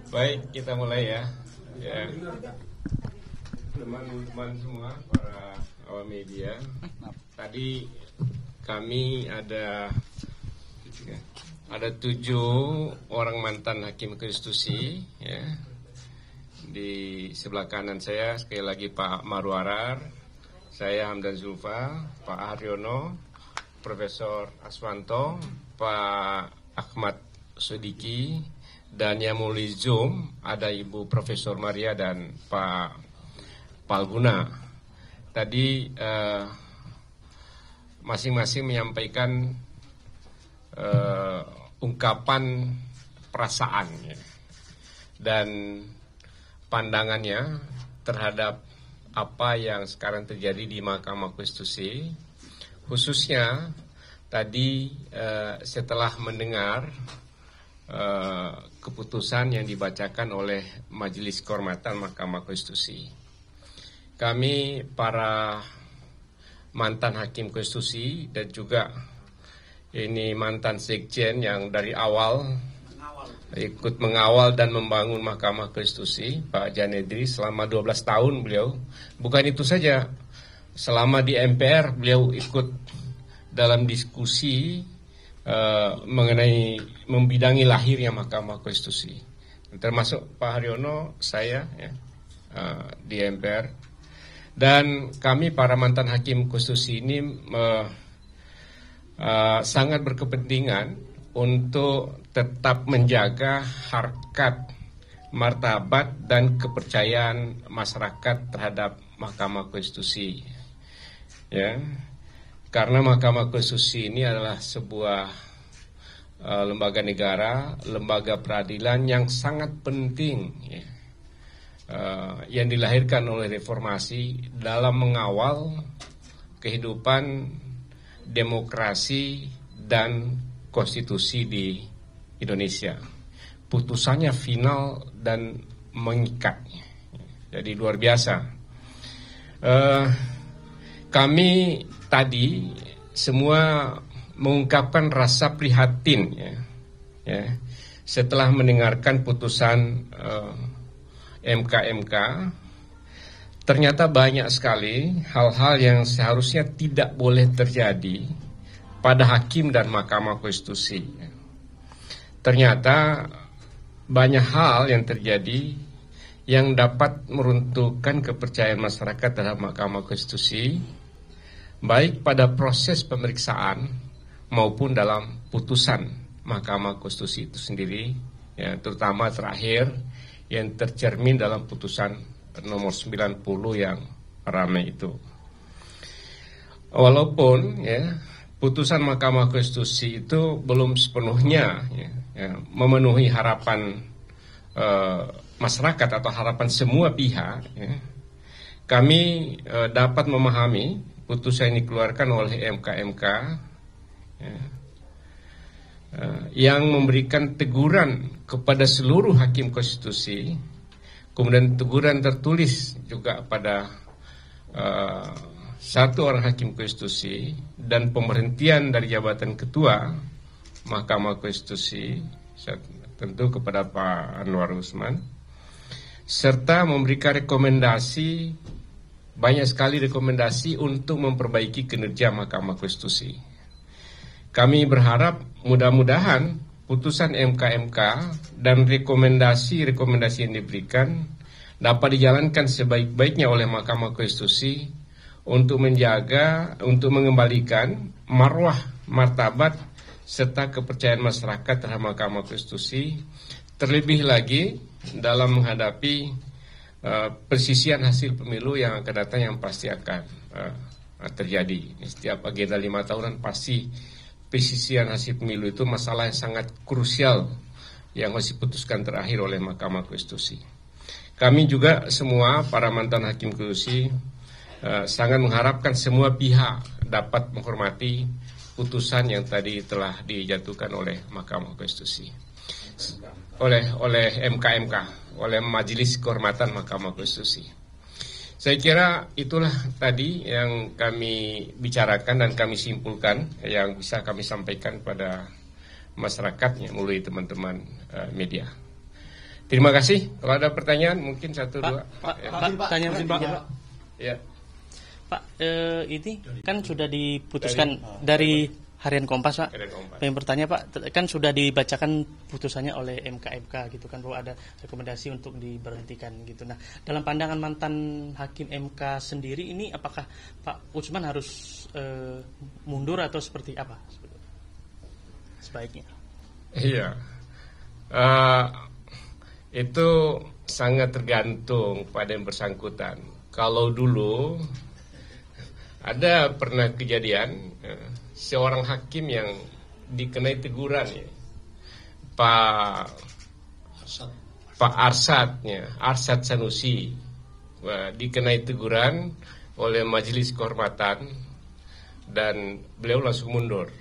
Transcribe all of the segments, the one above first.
Baik, kita mulai ya. Teman-teman semua, para awam media. Tadi kami ada 7 orang mantan hakim konstitusi ya. Di sebelah kanan saya sekali lagi Pak Marwarar, saya Hamdan Zulfa, Pak Haryono, Profesor Aswanto, Pak Ahmad Sodiki, dan yang melalui Zoom ada Ibu Profesor Maria dan Pak Palguna. Tadi masing-masing menyampaikan ungkapan perasaan ya, dan pandangannya terhadap apa yang sekarang terjadi di Mahkamah Konstitusi, khususnya tadi setelah mendengar keputusan yang dibacakan oleh Majelis Kehormatan Mahkamah Konstitusi. Kami para mantan hakim konstitusi dan juga ini mantan sekjen yang dari awal ikut mengawal dan membangun Mahkamah Konstitusi, Pak Janedri selama 12 tahun beliau. Bukan itu saja, selama di MPR beliau ikut dalam diskusi mengenai membidangi lahirnya Mahkamah Konstitusi. Termasuk Pak Haryono, saya ya, di MPR. Dan kami para mantan hakim konstitusi ini sangat berkepentingan untuk tetap menjaga harkat, martabat dan kepercayaan masyarakat terhadap Mahkamah Konstitusi. Ya. Karena Mahkamah Konstitusi ini adalah sebuah lembaga negara, lembaga peradilan yang sangat penting ya, yang dilahirkan oleh reformasi dalam mengawal kehidupan demokrasi dan konstitusi di Indonesia. Putusannya final dan mengikat. Jadi luar biasa. Kami tadi semua mengungkapkan rasa prihatin ya, setelah mendengarkan putusan MK. Ternyata banyak sekali hal-hal yang seharusnya tidak boleh terjadi pada hakim dan Mahkamah Konstitusi. Ternyata banyak hal yang terjadi yang dapat meruntuhkan kepercayaan masyarakat terhadap Mahkamah Konstitusi, baik pada proses pemeriksaan maupun dalam putusan Mahkamah Konstitusi itu sendiri, ya, terutama terakhir yang tercermin dalam putusan nomor 90 yang ramai itu. Walaupun ya, putusan Mahkamah Konstitusi itu belum sepenuhnya memenuhi harapan masyarakat atau harapan semua pihak, ya, kami dapat memahami putusan yang dikeluarkan oleh MK ya, yang memberikan teguran kepada seluruh hakim konstitusi, kemudian teguran tertulis juga pada satu orang hakim konstitusi, dan pemberhentian dari jabatan ketua Mahkamah Konstitusi tentu kepada Pak Anwar Usman, serta memberikan rekomendasi, banyak sekali rekomendasi untuk memperbaiki kinerja Mahkamah Konstitusi. Kami berharap mudah-mudahan putusan MK dan rekomendasi-rekomendasi yang diberikan dapat dijalankan sebaik-baiknya oleh Mahkamah Konstitusi untuk menjaga, untuk mengembalikan marwah, martabat, serta kepercayaan masyarakat terhadap Mahkamah Konstitusi, terlebih lagi dalam menghadapi persisian hasil pemilu yang akan datang, yang pasti akan terjadi. Setiap agenda 5 tahunan pasti persisian hasil pemilu itu masalah yang sangat krusial yang harus diputuskan terakhir oleh Mahkamah Konstitusi. Kami juga semua para mantan hakim konstitusi sangat mengharapkan semua pihak dapat menghormati putusan yang tadi telah dijatuhkan oleh Mahkamah Konstitusi, oleh MK, oleh Majelis Kehormatan Mahkamah Konstitusi. Saya kira itulah tadi yang kami bicarakan dan kami simpulkan yang bisa kami sampaikan pada masyarakatnya melalui teman-teman media. Terima kasih. Kalau ada pertanyaan mungkin satu Pak, dua. Pak, tanya Pak. Ya. Pak, ini kan sudah diputuskan dari Harian Kompas, Pak. Pengen bertanya, Pak, kan sudah dibacakan putusannya oleh MK gitu kan, bahwa ada rekomendasi untuk diberhentikan gitu. Nah, dalam pandangan mantan hakim MK sendiri ini, apakah Pak Usman harus mundur atau seperti apa sebaiknya? Iya. Itu sangat tergantung pada yang bersangkutan. Kalau dulu ada pernah kejadian seorang hakim yang dikenai teguran ya, Pak Arsyad Sanusi dikenai teguran oleh Majelis Kehormatan dan beliau langsung mundur.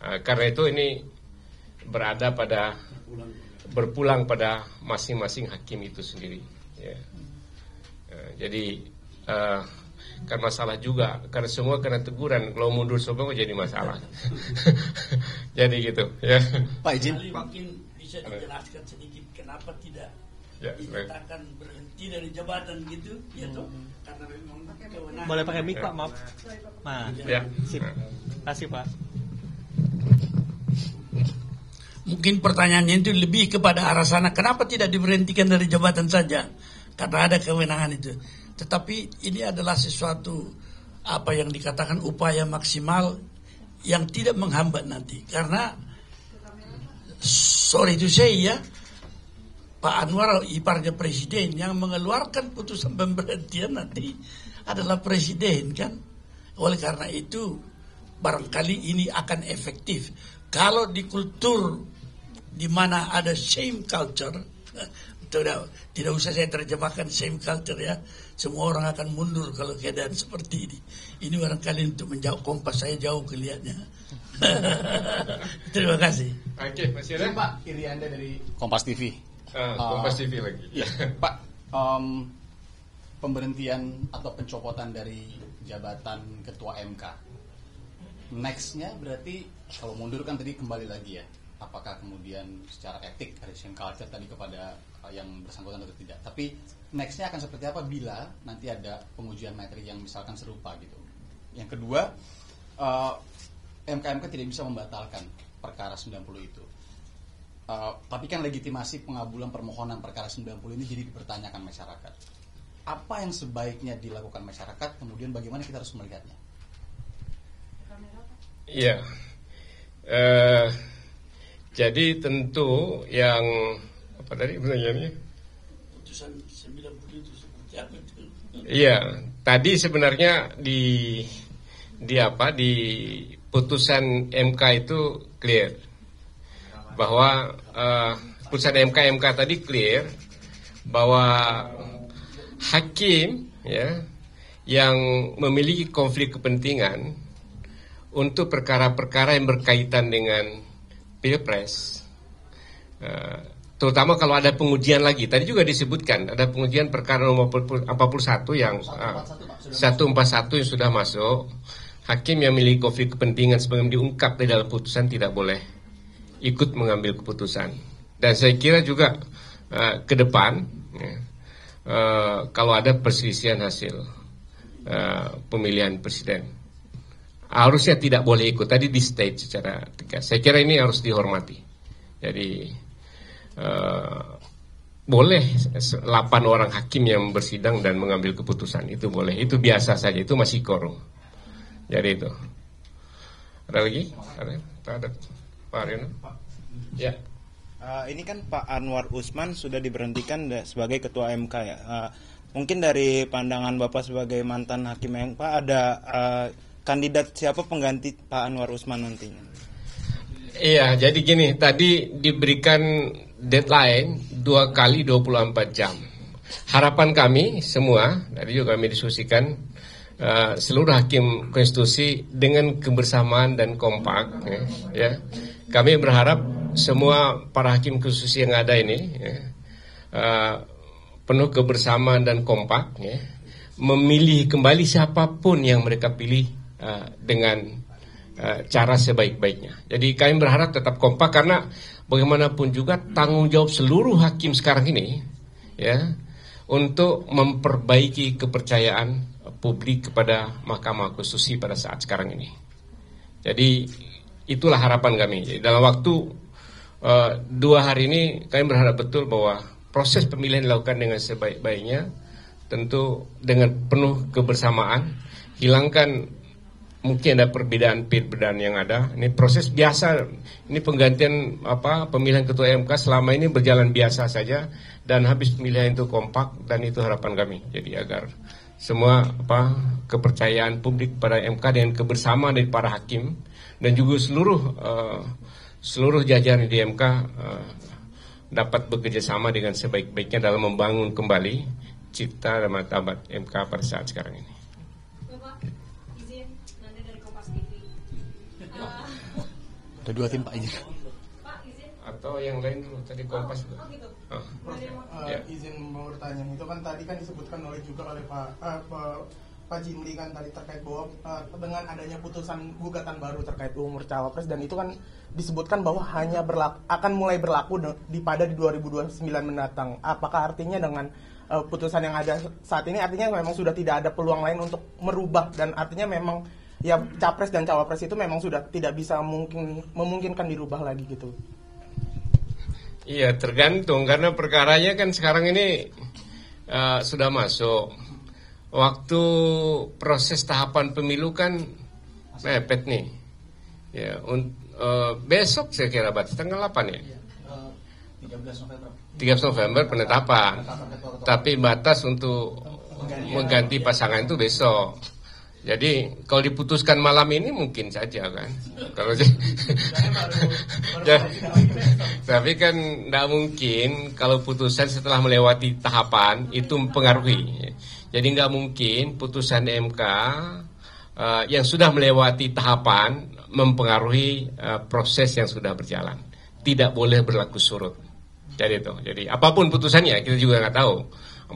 Karena itu ini berpulang pada masing-masing hakim itu sendiri ya. Jadi kan masalah juga karena semua kena teguran, kalau mundur semua jadi masalah. Jadi gitu ya. Pak izin, mungkin bisa dijelaskan sedikit kenapa tidak dinyatakan berhenti dari jabatan gitu ya toh, karena memang kewenangan. Boleh pakai mic, Pak, maaf. Nah, ya. Sip. Kasih, Pak. Mungkin pertanyaannya itu lebih kepada arah sana, kenapa tidak diberhentikan dari jabatan saja? Karena ada kewenangan itu. Tetapi ini adalah sesuatu apa yang dikatakan upaya maksimal yang tidak menghambat nanti. Karena sorry to say ya, Pak Anwar iparnya presiden, yang mengeluarkan putusan pemberhentian nanti adalah presiden kan. Oleh karena itu barangkali ini akan efektif. Kalau di kultur di mana ada shame culture, tidak usah saya terjemahkan shame culture ya, semua orang akan mundur kalau keadaan seperti ini. Ini barangkali untuk menjauh Kompas, saya jauh kelihatannya. Terima kasih. Oke, masih ada? Pak Irianda dari Kompas TV. Kompas TV lagi. Ya, Pak, pemberhentian atau pencopotan dari jabatan Ketua MK. Nextnya berarti kalau mundur kan tadi kembali lagi ya. Apakah kemudian secara etik ada shame culture tadi kepada yang bersangkutan atau tidak. Tapi nextnya akan seperti apa bila nanti ada pengujian materi yang misalkan serupa gitu. Yang kedua, MK tidak bisa membatalkan perkara 90 itu. Tapi kan legitimasi pengabulan permohonan perkara 90 ini jadi dipertanyakan masyarakat. Apa yang sebaiknya dilakukan masyarakat, kemudian bagaimana kita harus melihatnya? Iya. Jadi tentu yang apa tadi pertanyaannya? Putusan 90 itu seperti apa itu? Iya, tadi sebenarnya di putusan MK itu clear bahwa putusan MK tadi clear bahwa hakim ya yang memiliki konflik kepentingan untuk perkara-perkara yang berkaitan dengan Pilpres, terutama kalau ada pengujian lagi. Tadi juga disebutkan ada pengujian perkara nomor 41 yang 141 yang sudah masuk. Hakim yang memiliki konflik kepentingan sebagaimana diungkap di dalam putusan tidak boleh ikut mengambil keputusan. Dan saya kira juga ke depan kalau ada perselisihan hasil pemilihan presiden, harusnya tidak boleh ikut. Tadi di state secara tegas. Saya kira ini harus dihormati. Jadi boleh 8 orang hakim yang bersidang dan mengambil keputusan, itu boleh. Itu biasa saja, itu masih quorum. Jadi itu. Ada lagi? Ada Pak Aryono? Ya. Ini kan Pak Anwar Usman sudah diberhentikan sebagai Ketua MK ya. Mungkin dari pandangan Bapak sebagai mantan hakim MK, ada kandidat siapa pengganti Pak Anwar Usman nantinya? Iya, jadi gini, tadi diberikan deadline 2 kali 24 jam. Harapan kami semua, tadi juga kami diskusikan, seluruh hakim konstitusi dengan kebersamaan dan kompak ya. Kami berharap semua para hakim konstitusi yang ada ini penuh kebersamaan dan kompak ya, memilih kembali siapapun yang mereka pilih dengan cara sebaik-baiknya. Jadi kami berharap tetap kompak karena bagaimanapun juga tanggung jawab seluruh hakim sekarang ini ya untuk memperbaiki kepercayaan publik kepada Mahkamah Konstitusi pada saat sekarang ini. Jadi itulah harapan kami. Jadi, dalam waktu 2 hari ini kami berharap betul bahwa proses pemilihan dilakukan dengan sebaik-baiknya, tentu dengan penuh kebersamaan, hilangkan mungkin ada perbedaan yang ada. Ini proses biasa, ini penggantian pemilihan ketua MK selama ini berjalan biasa saja, dan habis pemilihan itu kompak, dan itu harapan kami. Jadi agar semua kepercayaan publik pada MK dengan kebersamaan dari para hakim dan juga seluruh jajaran di MK dapat bekerja sama dengan sebaik-baiknya dalam membangun kembali cipta dan martabat MK pada saat sekarang ini. Bapak, izin nanti dari Kompas TV. Ada 2 tim Pak izin. Pak, izin. Atau yang lain dulu, tadi Kompas dulu. Oh gitu. Ya. Izin mau bertanya, itu kan tadi kan disebutkan juga oleh Pak Jimli kan tadi terkait bahwa dengan adanya putusan gugatan baru terkait umur cawapres, dan itu kan disebutkan bahwa hanya akan mulai berlaku pada 2029 mendatang. Apakah artinya dengan putusan yang ada saat ini artinya memang sudah tidak ada peluang lain untuk merubah, dan artinya memang ya capres dan cawapres itu memang sudah tidak bisa memungkinkan dirubah lagi gitu? Iya, tergantung karena perkaranya kan sekarang ini sudah masuk. Waktu proses tahapan pemilu kan mepet nih. Ya, besok saya kira tanggal 8 ya. 13 November penetapan. Tapi batas untuk mengganti pasangan itu besok. Jadi kalau diputuskan malam ini mungkin saja kan. Kalau tapi kan tidak mungkin kalau putusan setelah melewati tahapan itu mempengaruhi. Jadi nggak mungkin putusan MK yang sudah melewati tahapan mempengaruhi proses yang sudah berjalan. Tidak boleh berlaku surut. Jadi apapun putusannya kita juga nggak tahu.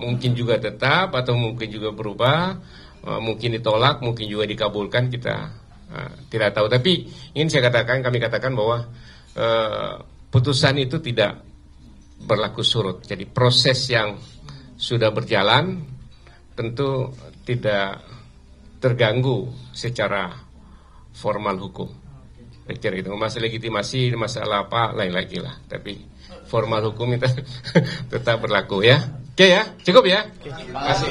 Mungkin juga tetap atau mungkin juga berubah. Mungkin ditolak, mungkin juga dikabulkan, kita tidak tahu. Tapi ingin kami katakan bahwa putusan itu tidak berlaku surut. Jadi proses yang sudah berjalan tentu tidak terganggu secara formal hukum. Pikir itu masalah legitimasi, masalah apa lain lagi lah. Tapi formal hukum itu tetap berlaku ya. Oke ya, cukup ya. Terima kasih.